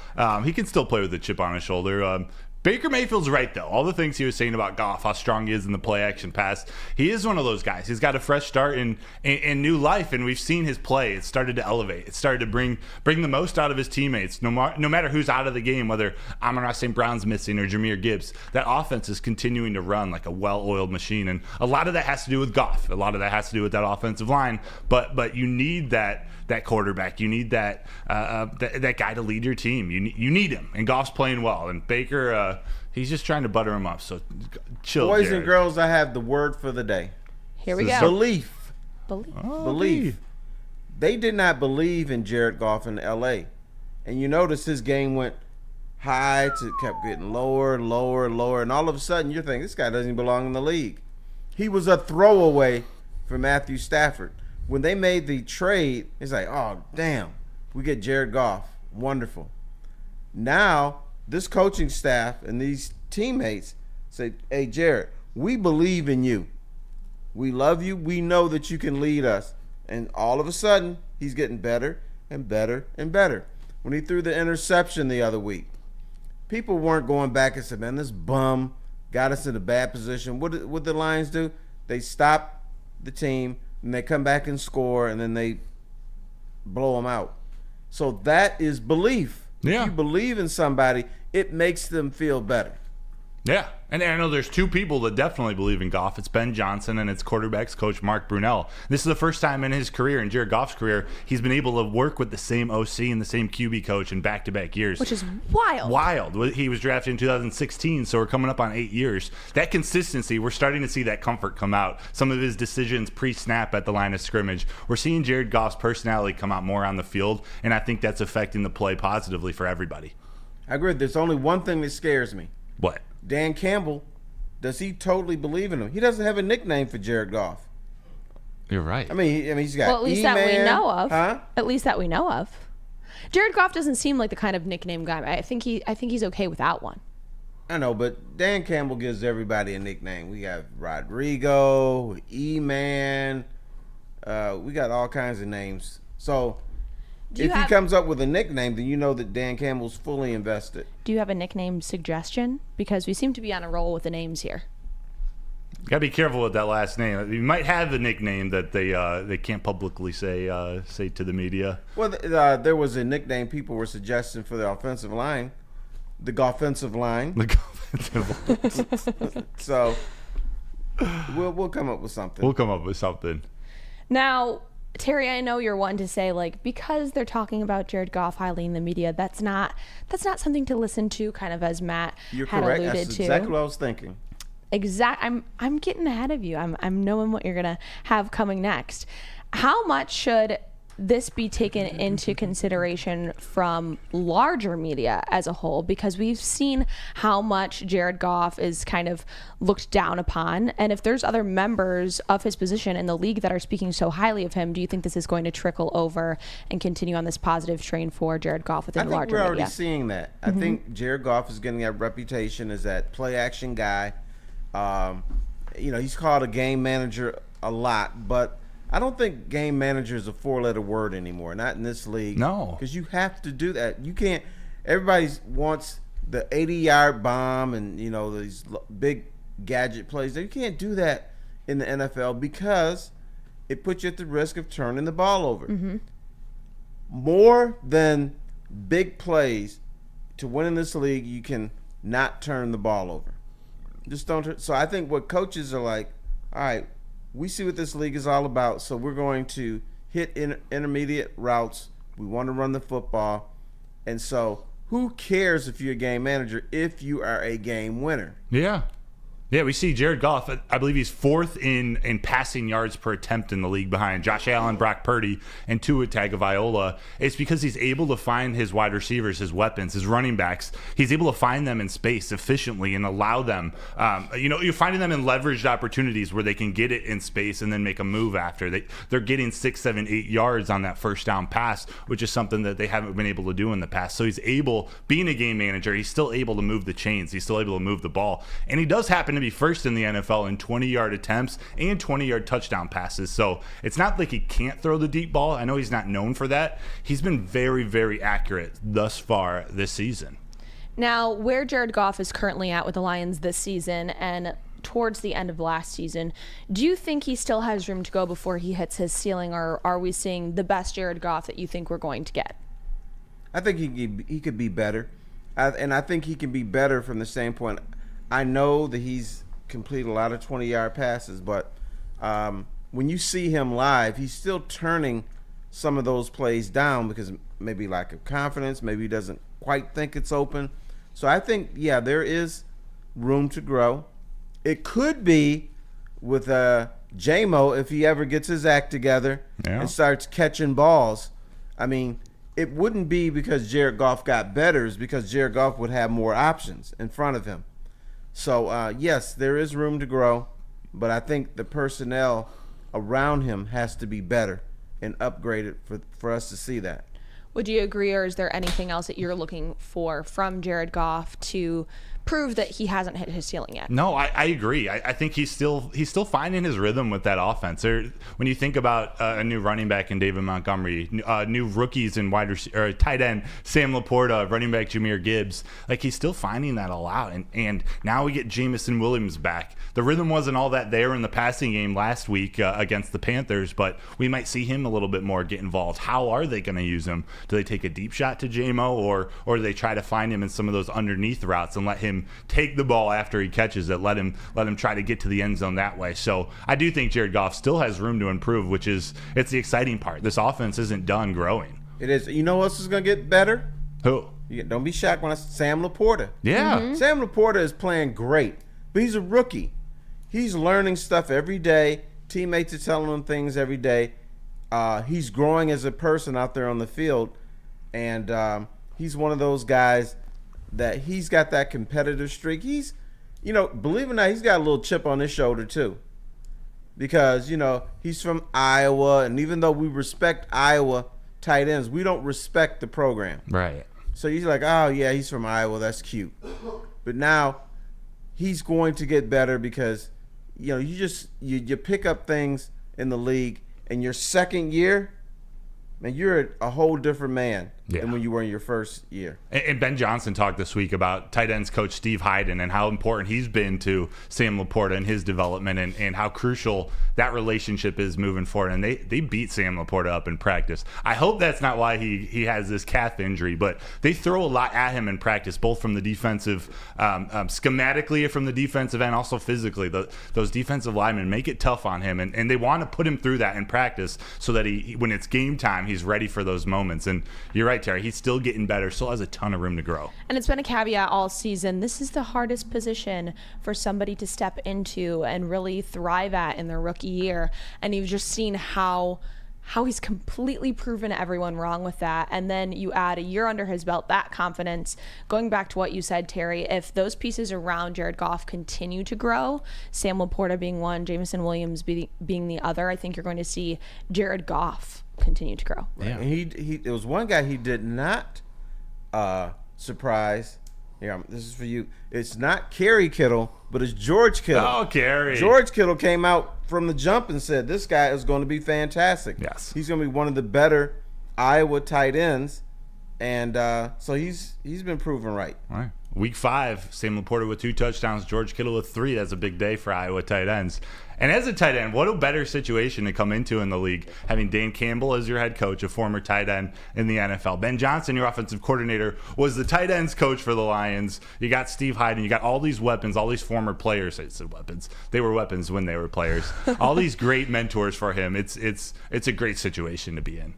He can still play with the chip on his shoulder. Baker Mayfield's right, though. All the things he was saying about Goff, how strong he is in the play-action pass. He is one of those guys. He's got a fresh start in new life, and we've seen his play. It started to elevate. It started to bring the most out of his teammates. No matter who's out of the game, whether Amon-Ra St. Brown's missing or Jahmyr Gibbs, that offense is continuing to run like a well-oiled machine. And a lot of that has to do with Goff. A lot of that has to do with that offensive line. But you need that quarterback. You need that guy to lead your team. You need him. And Goff's playing well. And Baker, he's just trying to butter him up. So chill, Boys Jared. and girls, I have the word for the day. Here we go. Belief. Believe. They did not believe in Jared Goff in L.A. And you notice his game went high to kept getting lower, and all of a sudden you're thinking, this guy doesn't belong in the league. He was a throwaway for Matthew Stafford. When they made the trade, it's like, oh, damn, we get Jared Goff. Wonderful. Now, this coaching staff and these teammates say, hey, Jared, we believe in you. We love you. We know that you can lead us. And all of a sudden, he's getting better and better and better. When he threw the interception the other week, people weren't going back and said, man, this bum got us in a bad position. What did the Lions do? They stop the team, and they come back and score, and then they blow them out. So that is belief. Yeah. If you believe in somebody, it makes them feel better. Yeah, and I know there's two people that definitely believe in Goff. It's Ben Johnson and it's quarterbacks coach Mark Brunell. This is the first time in his career, in Jared Goff's career, he's been able to work with the same OC and the same QB coach in back-to-back years. Which is wild. Wild. He was drafted in 2016, so we're coming up on 8 years. That consistency, we're starting to see that comfort come out. Some of his decisions pre-snap at the line of scrimmage. We're seeing Jared Goff's personality come out more on the field, and I think that's affecting the play positively for everybody. I agree. There's only one thing that scares me. What? Dan Campbell, does he totally believe in him? He doesn't have a nickname for Jared Goff. You're right. I mean, he's got At least E-Man, that we know of. Huh? At least that we know of. Jared Goff doesn't seem like the kind of nickname guy. I think he's okay without one. I know, but Dan Campbell gives everybody a nickname. We got Rodrigo, E-Man. We got all kinds of names. So if he comes up with a nickname, then you know that Dan Campbell's fully invested. Do you have a nickname suggestion? Because we seem to be on a roll with the names here. Gotta be careful with that last name. You might have a nickname that they can't publicly say to the media. Well, there was a nickname people were suggesting for the offensive line, the Goffensive line. The offensive line. So we'll come up with something. We'll come up with something. Now, Terry, I know you're one to say, like, because they're talking about Jared Goff highly in the media, that's not something to listen to, kind of as Matt You're had correct. alluded That's to. exactly what I was thinking. I'm getting ahead of you. I'm knowing what you're gonna have coming next. How much should this be taken into consideration from larger media as a whole? Because we've seen how much Jared Goff is kind of looked down upon. And if there's other members of his position in the league that are speaking so highly of him, do you think this is going to trickle over and continue on this positive train for Jared Goff within the larger media? I think we're already seeing that. I think Jared Goff is getting that reputation as that play action guy. He's called a game manager a lot, but I don't think game manager is a 4-letter word anymore. Not in this league. No. Because you have to do that. You can't. Everybody wants the 80-yard bomb and, these big gadget plays. You can't do that in the NFL because it puts you at the risk of turning the ball over. More than big plays to win in this league, you can not turn the ball over. Just don't. So I think what coaches are like, all right, we see what this league is all about, so we're going to hit intermediate routes. We want to run the football. And so who cares if you're a game manager if you are a game winner? Yeah. Yeah, we see Jared Goff. I believe he's fourth in passing yards per attempt in the league behind Josh Allen, Brock Purdy, and Tua Tagovailoa. It's because he's able to find his wide receivers, his weapons, his running backs. He's able to find them in space efficiently and allow them. You're finding them in leveraged opportunities where they can get it in space and then make a move after. They're getting 6, 7, 8 yards on that first down pass, which is something that they haven't been able to do in the past. So he's able, being a game manager, he's still able to move the chains. He's still able to move the ball. And he does happen to be first in the NFL in 20-yard attempts and 20-yard touchdown passes. So it's not like he can't throw the deep ball. I know he's not known for that. He's been very, very accurate thus far this season. Now, where Jared Goff is currently at with the Lions this season and towards the end of last season, do you think he still has room to go before he hits his ceiling, or are we seeing the best Jared Goff that you think we're going to get? I think he could be better. And I think he can be better from the standpoint, I know that he's completed a lot of 20-yard passes, but when you see him live, he's still turning some of those plays down because maybe lack of confidence, maybe he doesn't quite think it's open. So I think, yeah, there is room to grow. It could be with J-Mo if he ever gets his act together and starts catching balls. I mean, it wouldn't be because Jared Goff got better, it's because Jared Goff would have more options in front of him. So, yes, there is room to grow, but I think the personnel around him has to be better and upgraded for us to see that. Would you agree, or is there anything else that you're looking for from Jared Goff to prove that he hasn't hit his ceiling yet? No, I agree. I think he's still finding his rhythm with that offense. When you think about a new running back in David Montgomery, new rookies in tight end Sam Laporta, running back Jahmyr Gibbs, like he's still finding that a lot. And now we get Jameson Williams back. The rhythm wasn't all that there in the passing game last week against the Panthers, but we might see him a little bit more get involved. How are they going to use him? Do they take a deep shot to J-Mo, or do they try to find him in some of those underneath routes and let him take the ball after he catches it, let him try to get to the end zone that way? So I do think Jared Goff still has room to improve, it's the exciting part. This offense isn't done growing. It is. You know what's going to get better? Who? Don't be shocked when I say Sam Laporta. Yeah. Sam Laporta is playing great, but he's a rookie. He's learning stuff every day. Teammates are telling him things every day. He's growing as a person out there on the field, and he's one of those guys that he's got that competitive streak. He's, believe it or not, he's got a little chip on his shoulder too, because he's from Iowa, and even though we respect Iowa tight ends, we don't respect the program. Right. So he's like, oh yeah, he's from Iowa, that's cute. But now he's going to get better because you pick up things in the league in your second year. man, you're a whole different man Yeah. than when you were in your first year. And Ben Johnson talked this week about tight ends coach Steve Hyden and how important he's been to Sam Laporta and his development and how crucial that relationship is moving forward. And they beat Sam Laporta up in practice. I hope that's not why he has this calf injury, but they throw a lot at him in practice, both from the defensive, schematically from the defensive end, also physically. Those defensive linemen make it tough on him, and they want to put him through that in practice so that when it's game time, he's ready for those moments. And you're right, Terry, he's still getting better, still has a ton of room to grow. And it's been a caveat all season. This is the hardest position for somebody to step into and really thrive at in their rookie year. And you've just seen how he's completely proven everyone wrong with that. And then you add a year under his belt, that confidence. Going back to what you said, Terry, if those pieces around Jared Goff continue to grow, Sam Laporta being one, Jameson Williams being the other, I think you're going to see Jared Goff continue to grow. Yeah. And there was one guy he did not surprise. Yeah, this is for you. It's not Kerry Kittle, but it's George Kittle. Oh, Kerry. George Kittle came out from the jump and said, this guy is going to be fantastic. Yes. He's going to be one of the better Iowa tight ends. And so he's been proven right. All right. Week 5, Sam Laporta with 2 touchdowns, George Kittle with 3. That's a big day for Iowa tight ends. And as a tight end, what a better situation to come into in the league, having Dan Campbell as your head coach, a former tight end in the NFL. Ben Johnson, your offensive coordinator, was the tight ends coach for the Lions. You got Steve Hyden. You got all these weapons, all these former players. I said weapons. They were weapons when they were players. All these great mentors for him. It's a great situation to be in.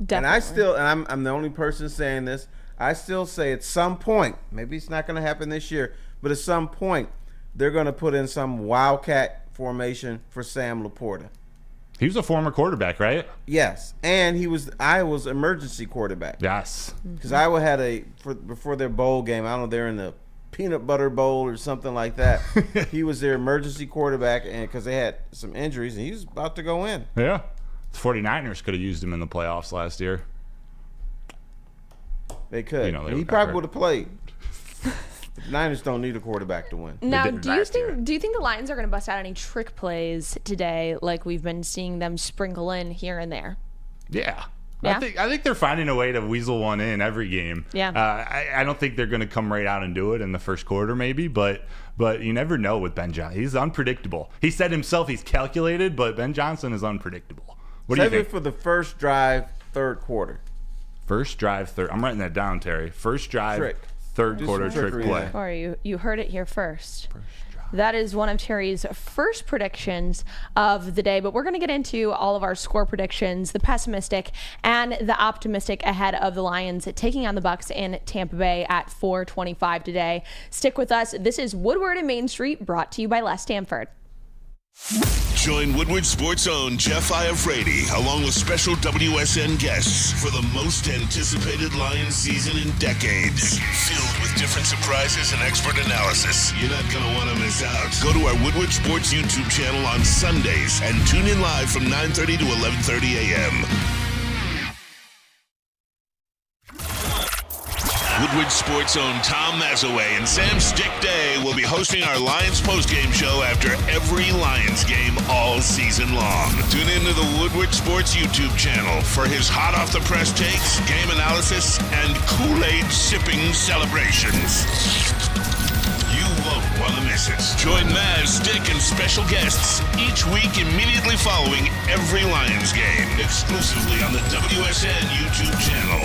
Definitely. And I'm the only person saying this, I still say at some point, maybe it's not going to happen this year, but at some point, they're going to put in some wildcat formation for Sam Laporta. He was a former quarterback, right? Yes, and he was Iowa's emergency quarterback. Yes. Because Iowa had before their bowl game, I don't know, they're in the peanut butter bowl or something like that. He was their emergency quarterback, and because they had some injuries, and he was about to go in. Yeah. The 49ers could have used him in the playoffs last year. They could. You know, they he would probably hurt. would have played. The Niners don't need a quarterback to win. Now, didn't do you last year. think the Lions are going to bust out any trick plays today, like we've been seeing them sprinkle in here and there? Yeah. Yeah? I think they're finding a way to weasel one in every game. Yeah. I don't think they're going to come right out and do it in the first quarter maybe, but you never know with Ben Johnson. He's unpredictable. He said himself he's calculated, but Ben Johnson is unpredictable. What do you Save think? it for the first drive, third quarter. First drive, third. I'm writing that down, Terry. First drive, Trick. third Do quarter some trick trickery play. there. Or you heard it here first. That is one of Terry's first predictions of the day, but we're going to get into all of our score predictions, the pessimistic and the optimistic ahead of the Lions taking on the Bucs in Tampa Bay at 4:25 today. Stick with us. This is Woodward and Main Street, brought to you by Les Stanford. Join Woodward Sports' own Jeff Iafrate along with special WSN guests for the most anticipated Lions season in decades. Filled with different surprises and expert analysis. You're not going to want to miss out. Go to our Woodward Sports YouTube channel on Sundays and tune in live from 9:30 to 11:30 a.m. Woodward Sports' own Tom Mazaway and Sam Stick Day will be hosting our Lions postgame show after every Lions game all season long. Tune into the Woodward Sports YouTube channel for his hot-off-the-press takes, game analysis, and Kool-Aid sipping celebrations. You won't want to miss it. Join Maz, Stick, and special guests each week immediately following every Lions game, exclusively on the WSN YouTube channel.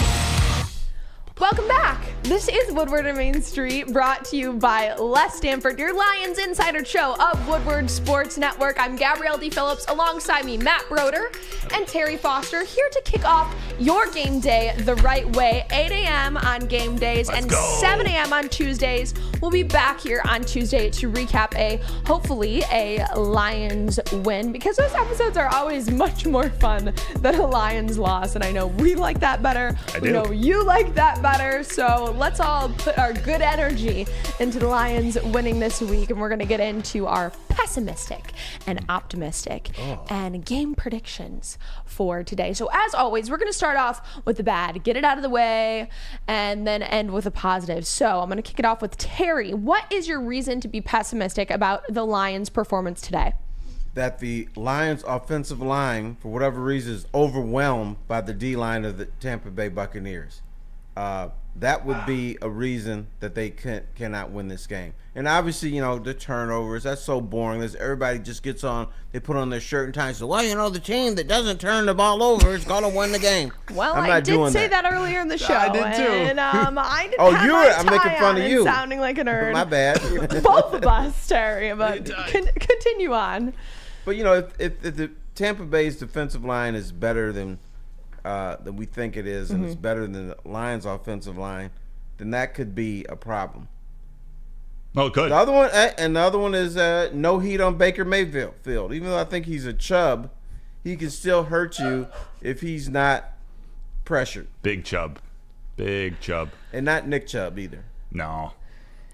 Welcome back. This is Woodward and Main Street, brought to you by Les Stanford, your Lions Insider show of Woodward Sports Network. I'm Gabrielle Dee Phillips, alongside me, Matt Broder and Terry Foster, here to kick off your game day the right way. 8 a.m. on game days and 7 a.m. on Tuesdays. We'll be back here on Tuesday to recap hopefully a Lions win, because those episodes are always much more fun than a Lions loss, and I know we like that better. We know you like that better, so let's all put our good energy into the Lions winning this week, and we're going to get into our pessimistic and optimistic and game predictions for today. So as always, we're going to start off with the bad, get it out of the way, and then end with a positive. So I'm going to kick it off with Terry. What is your reason to be pessimistic about the Lions' performance today? that the Lions' offensive line, for whatever reason, is overwhelmed by the D-line of the Tampa Bay Buccaneers. That would be a reason that they cannot win this game. And obviously, the turnovers, that's so boring. Everybody just gets on, they put on their shirt and tie and say, well, the team that doesn't turn the ball over is going to win the game. Well, I did say that earlier in the show. I did too. And I didn't have my I'm making tie fun on of you. and sounding like a nerd. My bad. Both of us, Terry, but continue on. But, if the Tampa Bay's defensive line is better than we think it is, and it's better than the Lions' offensive line, then that could be a problem. Oh, good. The other one is no heat on Baker Mayfield. Even though I think he's a chub, he can still hurt you if he's not pressured. Big Chubb. And not Nick Chubb either. No,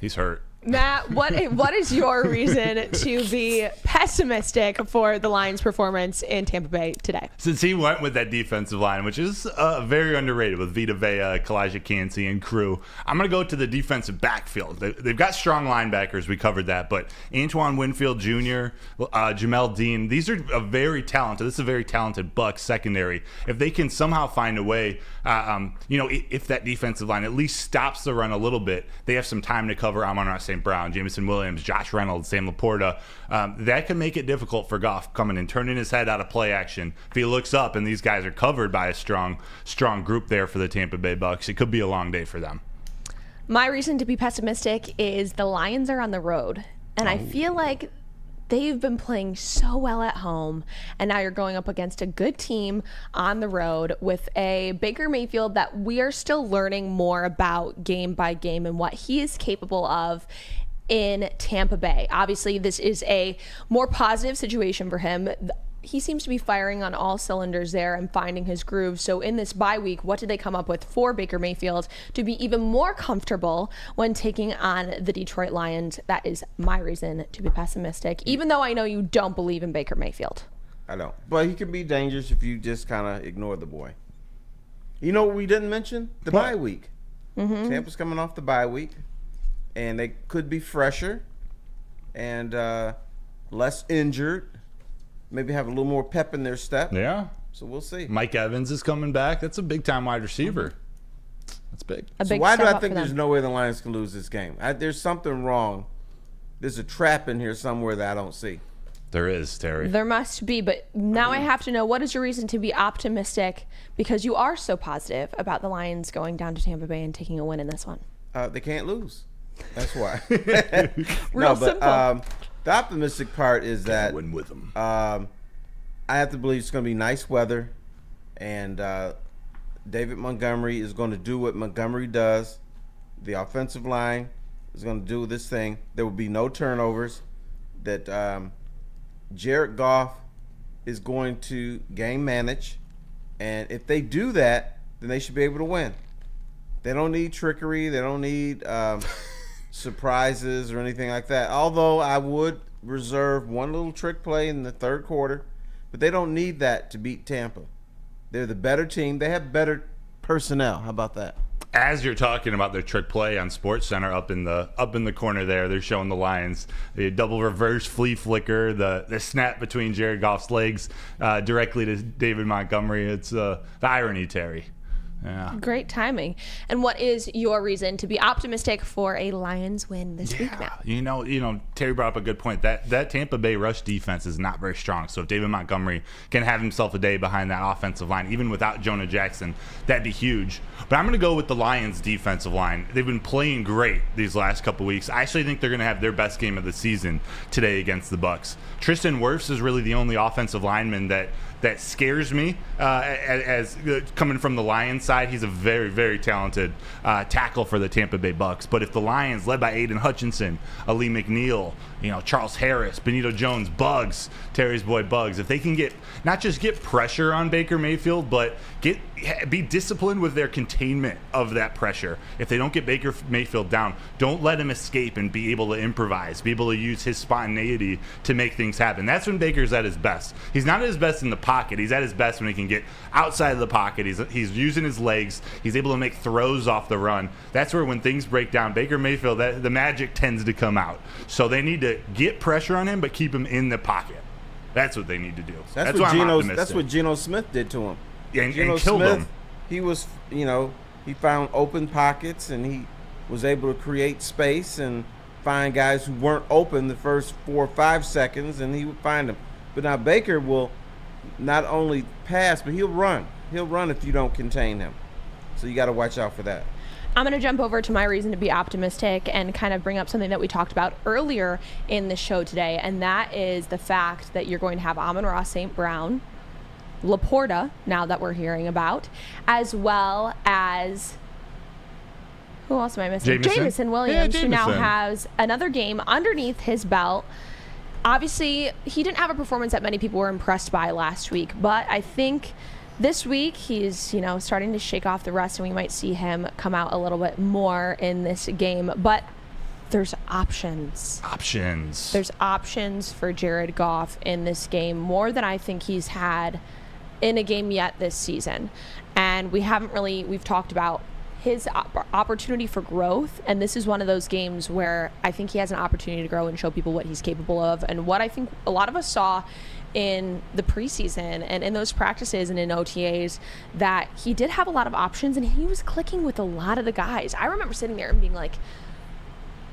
he's hurt. Matt, what is your reason to be pessimistic for the Lions' performance in Tampa Bay today? Since he went with that defensive line, which is very underrated with Vita Vea, Kalijah Kancey, and crew, I'm going to go to the defensive backfield. They've got strong linebackers. We covered that. But Antoine Winfield Jr., Jamel Dean, these are very talented. This is a very talented Bucs secondary. If they can somehow find a way, if that defensive line at least stops the run a little bit, they have some time to cover Amon-Ra St. Brown, Jameson Williams, Josh Reynolds, Sam Laporta. That can make it difficult for Goff coming and turning his head out of play action. If he looks up and these guys are covered by a strong group there for the Tampa Bay Bucs, it could be a long day for them. My reason to be pessimistic is the Lions are on the road, and I feel like they've been playing so well at home, and now you're going up against a good team on the road with a Baker Mayfield that we are still learning more about game by game and what he is capable of in Tampa Bay. Obviously, this is a more positive situation for him. He seems to be firing on all cylinders there and finding his groove. So in this bye week, what did they come up with for Baker Mayfield to be even more comfortable when taking on the Detroit Lions? That is my reason to be pessimistic, even though I know you don't believe in Baker Mayfield. I don't. But he can be dangerous if you just kind of ignore the boy. You know what we didn't mention? The bye week. Tampa's coming off the bye week, and they could be fresher and less injured. Maybe have a little more pep in their step. Yeah. So we'll see. Mike Evans is coming back. That's a big-time wide receiver. That's big. So why do I think there's no way the Lions can lose this game? There's something wrong. There's a trap in here somewhere that I don't see. There is, Terry. There must be, but now I have to know, what is your reason to be optimistic, because you are so positive about the Lions going down to Tampa Bay and taking a win in this one? They can't lose. That's why. Real simple. The optimistic part is that win with them. I have to believe it's going to be nice weather, and David Montgomery is going to do what Montgomery does. The offensive line is going to do this thing. There will be no turnovers. That Jared Goff is going to game manage, and if they do that, then they should be able to win. They don't need trickery. They don't need surprises or anything like that. Although I would reserve one little trick play in the third quarter, but they don't need that to beat Tampa. They're the better team. They have better personnel. How about that? As you're talking about their trick play on SportsCenter up in the corner there, they're showing the Lions the double reverse flea flicker, the snap between Jared Goff's legs directly to David Montgomery. It's the irony, Terry. Yeah. Great timing. And what is your reason to be optimistic for a Lions win this week now? You know, Terry brought up a good point. That Tampa Bay rush defense is not very strong. So if David Montgomery can have himself a day behind that offensive line, even without Jonah Jackson, that'd be huge. But I'm going to go with the Lions defensive line. They've been playing great these last couple weeks. I actually think they're going to have their best game of the season today against the Bucs. Tristan Wirfs is really the only offensive lineman that scares me as coming from the Lions side. He's a very, very talented tackle for the Tampa Bay Bucs. But if the Lions, led by Aiden Hutchinson, Ali McNeil, Charles Harris, Benito Jones, Buggs, Terry's boy Buggs, if they can not just get pressure on Baker Mayfield, but be disciplined with their containment of that pressure. If they don't get Baker Mayfield down, don't let him escape and be able to improvise, be able to use his spontaneity to make things happen. That's when Baker's at his best. He's not at his best in the pocket. He's at his best when he can get outside of the pocket. He's using his legs. He's able to make throws off the run. That's where, when things break down, Baker Mayfield, the magic tends to come out. So they need to get pressure on him, but keep him in the pocket. That's what they need to do. That's why I'm what optimistic. Geno Smith did to him. Yeah, and Geno killed Smith, him. he was, he found open pockets and he was able to create space and find guys who weren't open the first 4 or 5 seconds, and he would find them. But now Baker will not only pass, but he'll run. He'll run if you don't contain him. So you got to watch out for that. I'm going to jump over to my reason to be optimistic and kind of bring up something that we talked about earlier in the show today, and that is the fact that you're going to have Amon-Ra St. Brown, Laporta, now that we're hearing about, as well as, who else am I missing? Jameson Williams, who now has another game underneath his belt. Obviously, he didn't have a performance that many people were impressed by last week, but I think this week he's, starting to shake off the rust, and we might see him come out a little bit more in this game. But there's options. There's options for Jared Goff in this game, more than I think he's had in a game yet this season. And we've talked about his opportunity for growth, and this is one of those games where I think he has an opportunity to grow and show people what he's capable of, and what I think a lot of us saw in the preseason and in those practices and in OTAs, that he did have a lot of options and he was clicking with a lot of the guys. I remember sitting there and being like,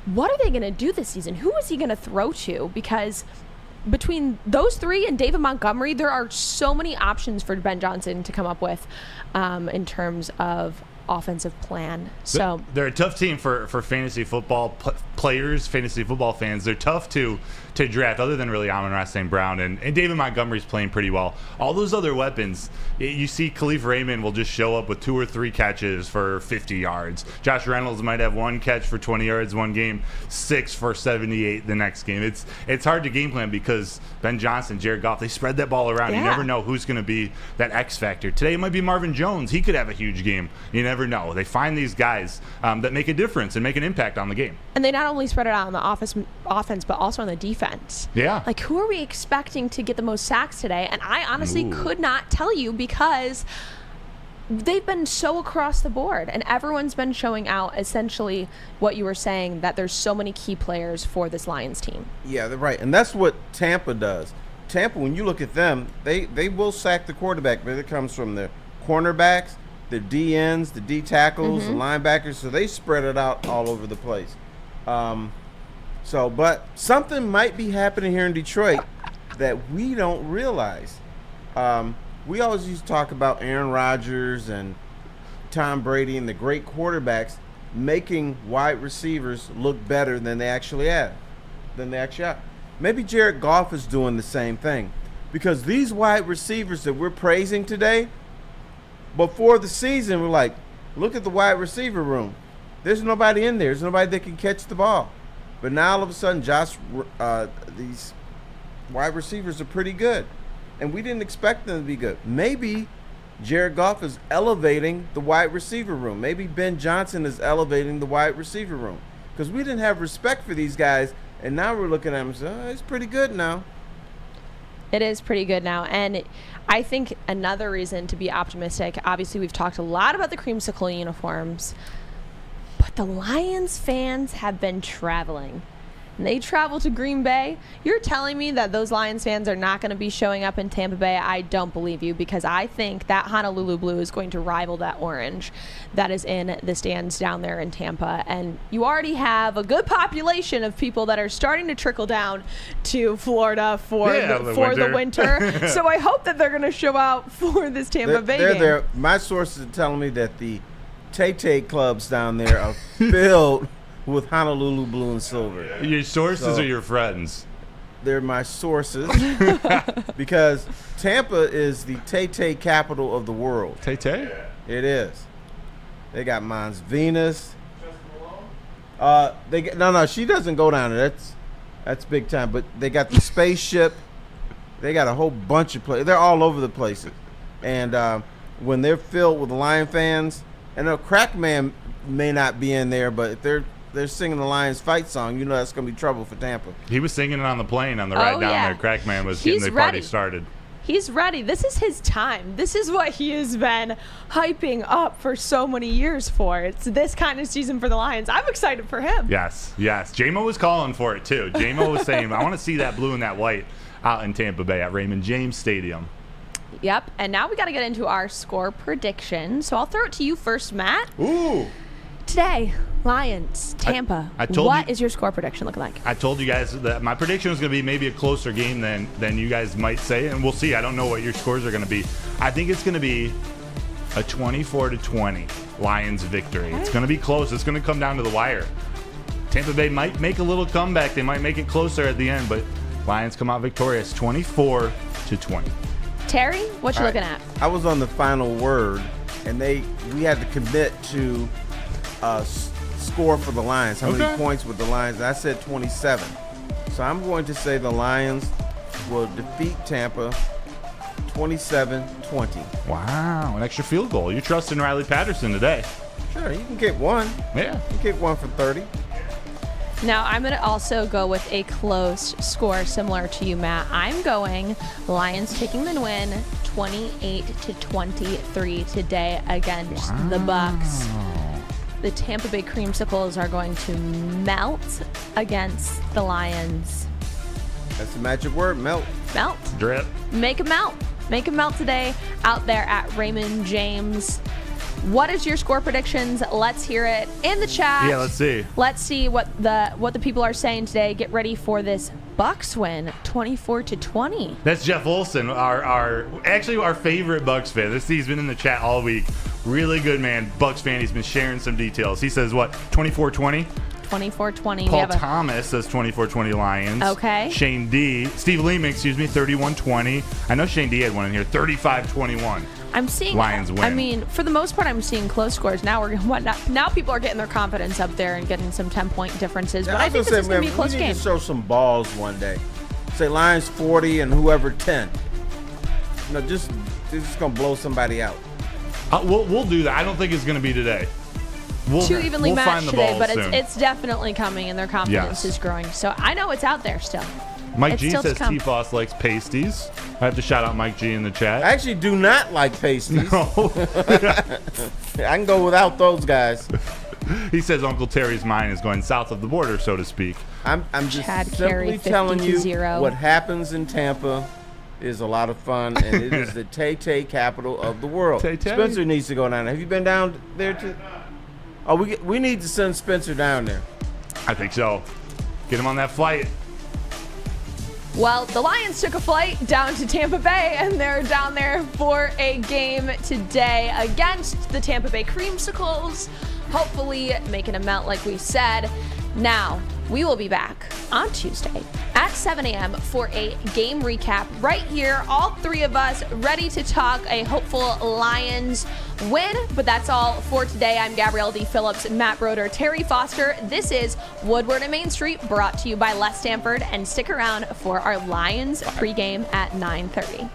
what are they going to do this season? Who is he going to throw to? Because between those three and David Montgomery, there are so many options for Ben Johnson to come up with in terms of offensive plan. So they're a tough team for fantasy football players, fantasy football fans. They're tough to draft, other than really Amon-Ra St. Brown, and David Montgomery's playing pretty well. All those other weapons, you see Khalif Raymond will just show up with 2 or 3 catches for 50 yards. Josh Reynolds might have 1 catch for 20 yards one game, 6 for 78 the next game. It's hard to game plan because Ben Johnson, Jared Goff, they spread that ball around. Yeah. You never know who's going to be that X factor. Today it might be Marvin Jones. He could have a huge game. You never know. They find these guys that make a difference and make an impact on the game. And they not only spread it out on the offense, but also on the defense. Yeah. Like, who are we expecting to get the most sacks today? And I honestly could not tell you, because they've been so across the board, and everyone's been showing out essentially what you were saying, that there's so many key players for this Lions team. Yeah, they're right. And that's what Tampa does. Tampa, when you look at them, they will sack the quarterback, but it comes from the cornerbacks, the DNs, the D tackles, the linebackers, so they spread it out all over the place. But something might be happening here in Detroit that we don't realize. We always used to talk about Aaron Rodgers and Tom Brady and the great quarterbacks making wide receivers look better than they actually are. Maybe Jared Goff is doing the same thing, because these wide receivers that we're praising today, before the season, we're like, look at the wide receiver room. There's nobody in there. There's nobody that can catch the ball. But now all of a sudden, these wide receivers are pretty good. And we didn't expect them to be good. Maybe Jared Goff is elevating the wide receiver room. Maybe Ben Johnson is elevating the wide receiver room. Because we didn't have respect for these guys, and now we're looking at them and saying, oh, it's pretty good now. It is pretty good now. And I think another reason to be optimistic, obviously we've talked a lot about the creamsicle uniforms, but the Lions fans have been traveling. And they travel to Green Bay. You're telling me that those Lions fans are not going to be showing up in Tampa Bay? I don't believe you, because I think that Honolulu blue is going to rival that orange that is in the stands down there in Tampa. And you already have a good population of people that are starting to trickle down to Florida for the winter. So I hope that they're going to show out for this Tampa Bay game. There. My sources are telling me that the Tay-Tay clubs down there are filled with Honolulu blue and silver. Your sources or your friends? They're my sources. Because Tampa is the Tay-Tay capital of the world. Tay-Tay? It is. They got Mons Venus. No, she doesn't go down there. That's big time. But they got the spaceship. They got a whole bunch of places. They're all over the places. And when they're filled with Lion fans, and Crackman may not be in there, but if they're singing the Lions fight song, you know that's going to be trouble for Tampa. He was singing it on the plane on the ride down there. Crackman was getting the party started. He's ready. This is his time. This is what he has been hyping up for so many years for. It's this kind of season for the Lions. I'm excited for him. Yes. J-Mo was calling for it, too. J-Mo was saying, I want to see that blue and that white out in Tampa Bay at Raymond James Stadium. Yep. And now we got to get into our score prediction. So I'll throw it to you first, Matt. Ooh. Today, Lions, Tampa. I told what you- is your score prediction looking like? I told you guys that my prediction was going to be maybe a closer game than you guys might say, and we'll see. I don't know what your scores are going to be. I think it's going to be a 24-20 Lions victory. It's going to be close. It's going to come down to the wire. Tampa Bay might make a little comeback. They might make it closer at the end, but Lions come out victorious 24-20. Terry, what you All looking right. at? I was on the final word, and we had to commit to score for the Lions. How many points with the Lions? I said 27. So I'm going to say the Lions will defeat Tampa 27-20. Wow, an extra field goal. You're trusting Riley Patterson today. Sure, you can get one. Yeah. You can get one for 30. Now, I'm going to also go with a close score similar to you, Matt. I'm going Lions taking the win 28-23 today against the Bucs. The Tampa Bay Creamsicles are going to melt against the Lions. That's the magic word, melt. Melt. Drip. Make them melt. Make them melt today out there at Raymond James. What is your score predictions? Let's hear it in the chat. Yeah, let's see. Let's see what the people are saying today. Get ready for this Bucs win, 24-20. That's Jeff Olson, our favorite Bucs fan. He's been in the chat all week. Really good man, Bucs fan. He's been sharing some details. He says what? 24-20. 24-20. Paul Thomas says 24-20 Lions. Okay. Steve Lehman, 31-20. I know Shane D had one in here. 35-21. I'm seeing Lions win. I mean, for the most part, I'm seeing close scores. Now now people are getting their confidence up there and getting some 10-point differences. But I think this is going to be a close we need game. to show some balls one day. Say Lions 40 and whoever 10. Just gonna blow somebody out. We'll do that. I don't think it's going to be today. Too evenly we'll find matched the today, balls but soon. it's definitely coming, and their confidence is growing. So I know it's out there still. Mike It's G still to says come. T-Foss likes pasties. I have to shout out Mike G in the chat. I actually do not like pasties. No. I can go without those guys. He says Uncle Terry's mind is going south of the border, so to speak. I'm just Chad simply Carey, telling you 50-0. what happens in Tampa is a lot of fun, and it is the Tay-Tay capital of the world. Tay-Tay? Spencer needs to go down there. Have you been down there too? Oh, we need to send Spencer down there. I think so. Get him on that flight. Well, the Lions took a flight down to Tampa Bay, and they're down there for a game today against the Tampa Bay Creamsicles, hopefully making a melt like we said. Now, we will be back on Tuesday at 7 a.m. for a game recap right here. All three of us ready to talk a hopeful Lions win. But that's all for today. I'm Gabrielle Dee Phillips, Matt Broder, Terry Foster. This is Woodward and Main Street, brought to you by Les Stanford. And stick around for our Lions pregame at 9:30.